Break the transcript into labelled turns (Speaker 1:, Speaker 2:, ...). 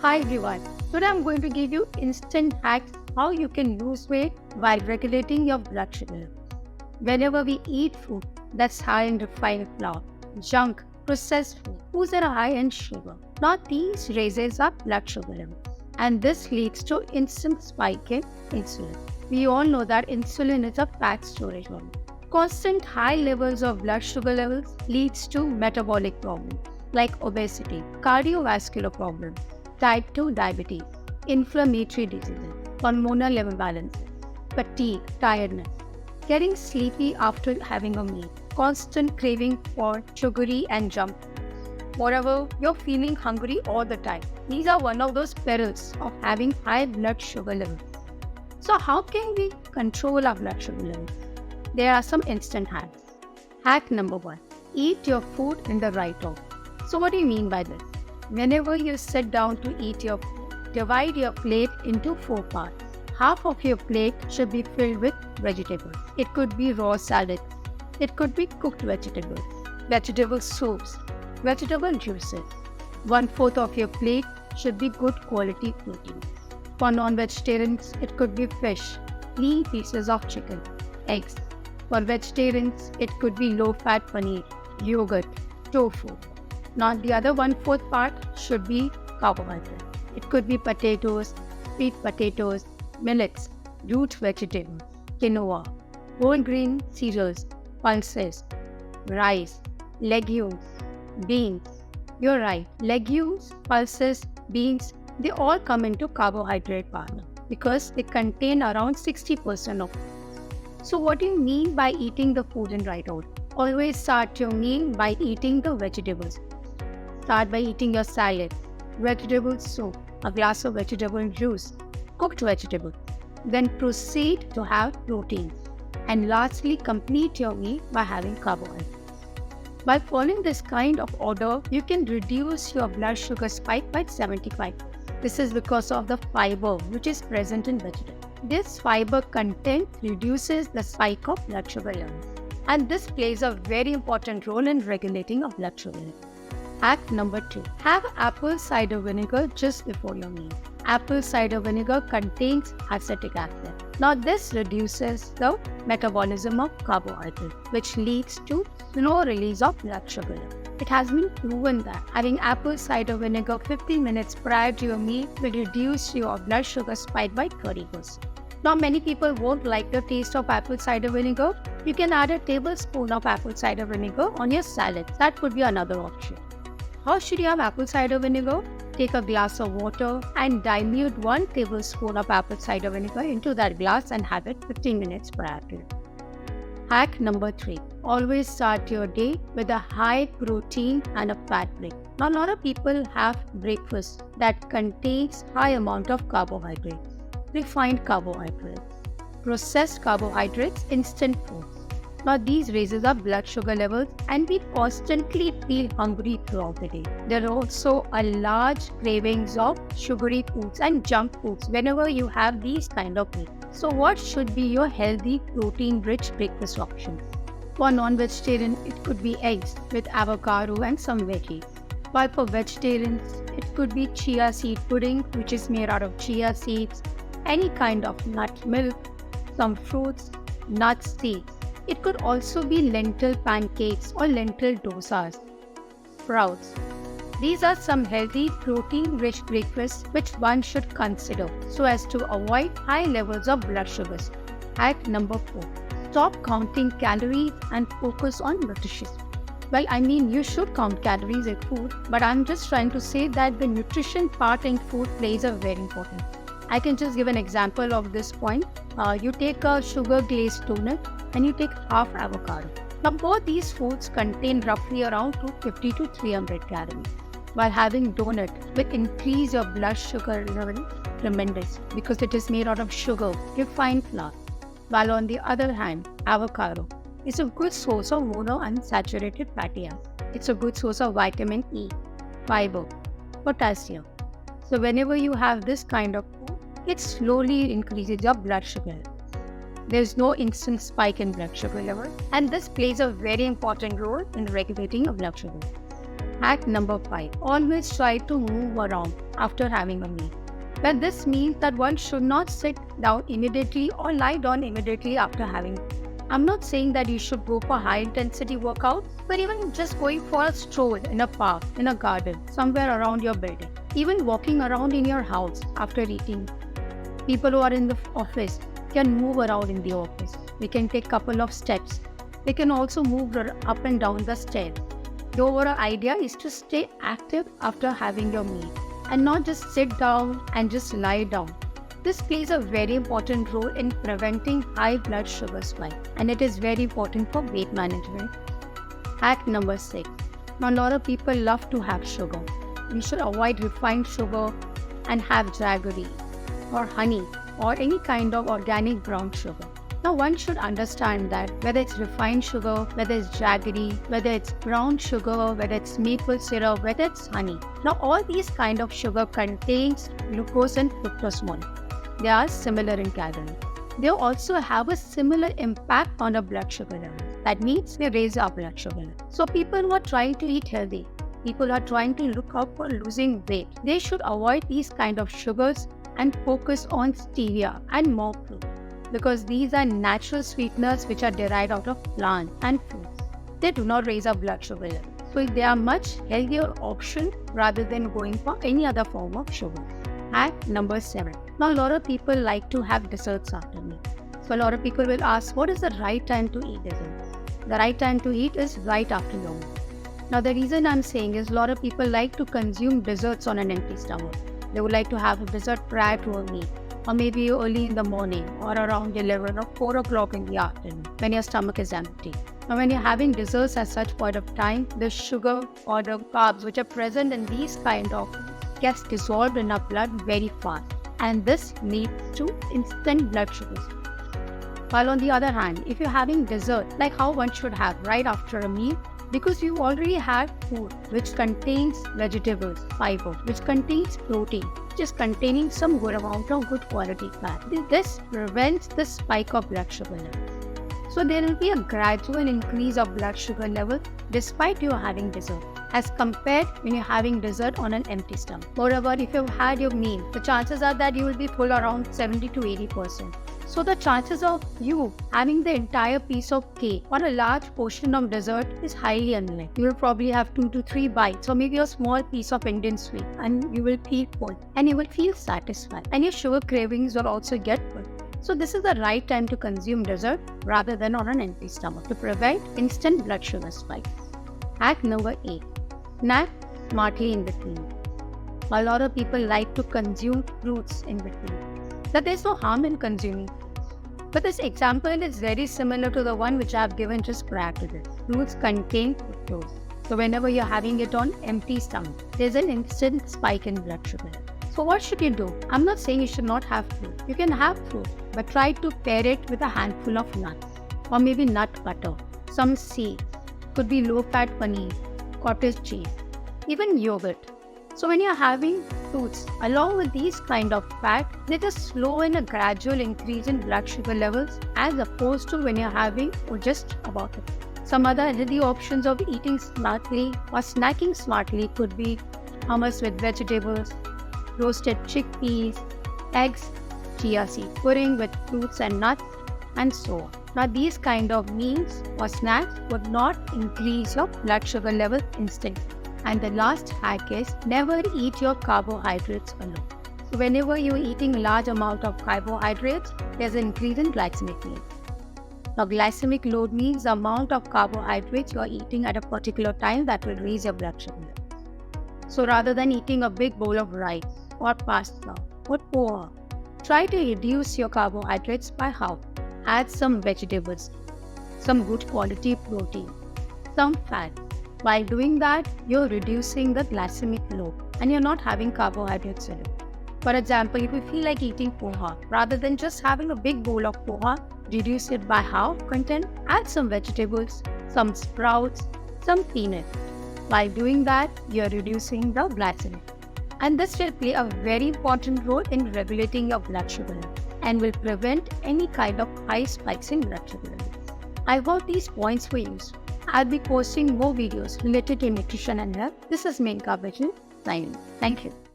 Speaker 1: Hi everyone. Today I'm going to give you instant hacks how you can lose weight while regulating your blood sugar. Whenever we eat food that's high in refined flour, junk, processed foods that are high in sugar, now these raises our blood sugar level, and this leads to instant spike in insulin. We all know that insulin is a fat storage hormone. Constant high levels of blood sugar levels leads to metabolic problems like obesity, cardiovascular problems, type 2 diabetes, inflammatory diseases, hormonal imbalances, fatigue, tiredness, getting sleepy after having a meal, constant craving for sugary and junk. Moreover, you're feeling hungry all the time. These are one of those perils of having high blood sugar levels. So how can we control our blood sugar levels? There are some instant hacks. Hack number 1. Eat your food in the right order. So what do you mean by this? Whenever you sit down to eat your food, divide your plate into 4 parts. Half of your plate should be filled with vegetables. It could be raw salad. It could be cooked vegetables, vegetable soups, vegetable juices. 1/4 of your plate should be good quality protein. For non-vegetarians, it could be fish, lean pieces of chicken, eggs. For vegetarians, it could be low-fat paneer, yogurt, tofu. Now the other 1/4 part should be carbohydrate. It could be potatoes, sweet potatoes, millets, root vegetables, quinoa, whole grain cereals, pulses, rice, legumes, beans. You're right, legumes, pulses, beans, they all come into carbohydrate part because they contain around 60% of it. So what do you mean by eating the food in right order? Always start your meal by eating the vegetables. Start by eating your salad, vegetable soup, a glass of vegetable juice, cooked vegetables. Then proceed to have protein. And lastly, complete your meal by having carbohydrates. By following this kind of order, you can reduce your blood sugar spike by 75. This is because of the fiber which is present in vegetables. This fiber content reduces the spike of blood sugar levels. And this plays a very important role in regulating your blood sugar levels. Hack number 2. Have apple cider vinegar just before your meal. Apple cider vinegar contains acetic acid. Now this reduces the metabolism of carbohydrates, which leads to slow release of blood sugar. It has been proven that having apple cider vinegar 15 minutes prior to your meal will reduce your blood sugar spike by 30%. Now many people won't like the taste of apple cider vinegar. You can add a tablespoon of apple cider vinegar on your salad. That could be another option. How should you have apple cider vinegar? Take a glass of water and dilute 1 tablespoon of apple cider vinegar into that glass and have it 15 minutes prior to it. Hack number 3. Always start your day with a high protein and a fat break. Now a lot of people have breakfast that contains high amount of carbohydrates, refined carbohydrates, processed carbohydrates, instant foods. Now these raises our blood sugar levels and we constantly feel hungry throughout the day. There are also a large cravings of sugary foods and junk foods whenever you have these kind of meals. So what should be your healthy protein-rich breakfast options? For non-vegetarian, it could be eggs with avocado and some veggies. While for vegetarians, it could be chia seed pudding, which is made out of chia seeds, any kind of nut milk, some fruits, nuts, seeds. It could also be lentil pancakes or lentil dosas, sprouts. These are some healthy protein-rich breakfasts which one should consider so as to avoid high levels of blood sugars. Hack number 4. Stop counting calories and focus on nutrition. Well, you should count calories in food, but I'm just trying to say that the nutrition part in food plays a very important. I can just give an example of this point. You take a sugar-glazed donut and you take half avocado. Now both these foods contain roughly around 250 to 300 calories. While having donut will increase your blood sugar level tremendously because it is made out of sugar, refined flour. While on the other hand, avocado is a good source of monounsaturated fatty acids. It's a good source of vitamin E, fiber, potassium. So whenever you have this kind of food, it slowly increases your blood sugar. There's no instant spike in blood sugar level, and this plays a very important role in regulating your blood sugar. Hack number 5. Always try to move around after having a meal. But this means that one should not sit down immediately or lie down immediately after having. I'm not saying that you should go for high intensity workout, but even just going for a stroll in a park, in a garden, somewhere around your building. Even walking around in your house after eating. People who are in the office can move around in the office. They can take a couple of steps. They can also move up and down the stairs. The overall idea is to stay active after having your meal and not just sit down and just lie down. This plays a very important role in preventing high blood sugar spike, and it is very important for weight management. Hack number 6. Now, a lot of people love to have sugar. We should avoid refined sugar and have jaggery or honey or any kind of organic brown sugar. Now, one should understand that whether it's refined sugar, whether it's jaggery, whether it's brown sugar, whether it's maple syrup, whether it's honey. Now, all these kind of sugar contains glucose and fructose molecule. They are similar in calories. They also have a similar impact on our blood sugar level. That means they raise our blood sugar level. So people who are trying to eat healthy, people who are trying to look out for losing weight, they should avoid these kind of sugars and focus on stevia and monk fruit, because these are natural sweeteners which are derived out of plants and fruits. They do not raise our blood sugar level. So they are much healthier option rather than going for any other form of sugar. Hack number 7. Now, a lot of people like to have desserts after meal. So a lot of people will ask, what is the right time to eat desserts? The right time to eat is right after your meal. Now, the reason I'm saying is a lot of people like to consume desserts on an empty stomach. They would like to have a dessert prior to a meal, or maybe early in the morning, or around 11 or 4 o'clock in the afternoon when your stomach is empty. Now, when you're having desserts at such point of time, the sugar or the carbs which are present in these kind of gets dissolved in our blood very fast, and this leads to instant blood sugar spike. While on the other hand, if you're having dessert, like how one should have right after a meal, because you already have food which contains vegetables, fiber, which contains protein, which is containing some good amount of good quality fat. This prevents the spike of blood sugar level. So there will be a gradual increase of blood sugar level despite you having dessert, as compared when you're having dessert on an empty stomach. Moreover, if you've had your meal, the chances are that you will be full around 70 to 80%. So the chances of you having the entire piece of cake or a large portion of dessert is highly unlikely. You will probably have 2 to 3 bites or maybe a small piece of Indian sweet, and you will feel full and you will feel satisfied, and your sugar cravings will also get full. So this is the right time to consume dessert rather than on an empty stomach to prevent instant blood sugar spikes. Hack number 8. Snack smartly in between. A lot of people like to consume fruits in between. That there's no harm in consuming. But this example is very similar to the one which I have given just prior to this. Fruits contain fructose. So whenever you're having it on empty stomach, there's an instant spike in blood sugar. So what should you do? I'm not saying you should not have fruit. You can have fruit, but try to pair it with a handful of nuts, or maybe nut butter, some seeds, could be low-fat paneer, cottage cheese, even yogurt. So when you're having fruits along with these kind of fat, they just slow in a gradual increase in blood sugar levels, as opposed to when you're having or just about it. Some other healthy options of eating smartly or snacking smartly could be hummus with vegetables, roasted chickpeas, eggs, chia seed pudding with fruits and nuts, and so on. Now, these kind of meals or snacks would not increase your blood sugar level instantly. And the last hack is never eat your carbohydrates alone. So whenever you're eating a large amount of carbohydrates, there's an increase in glycemic load. Now, glycemic load means the amount of carbohydrates you're eating at a particular time that will raise your blood sugar level. So rather than eating a big bowl of rice or pasta or poha, try to reduce your carbohydrates by half. Add some vegetables, some good quality protein, some fat. While doing that, you're reducing the glycemic load and you're not having carbohydrates in it. For example, if you feel like eating poha, rather than just having a big bowl of poha, reduce it by half content, add some vegetables, some sprouts, some peanuts. While doing that, you're reducing the glycemic. And this will play a very important role in regulating your blood sugar level and will prevent any kind of high spikes in blood sugar levels. I hope these points were useful. I'll be posting more videos related to nutrition and health. This is Menka Bajil. Thank you.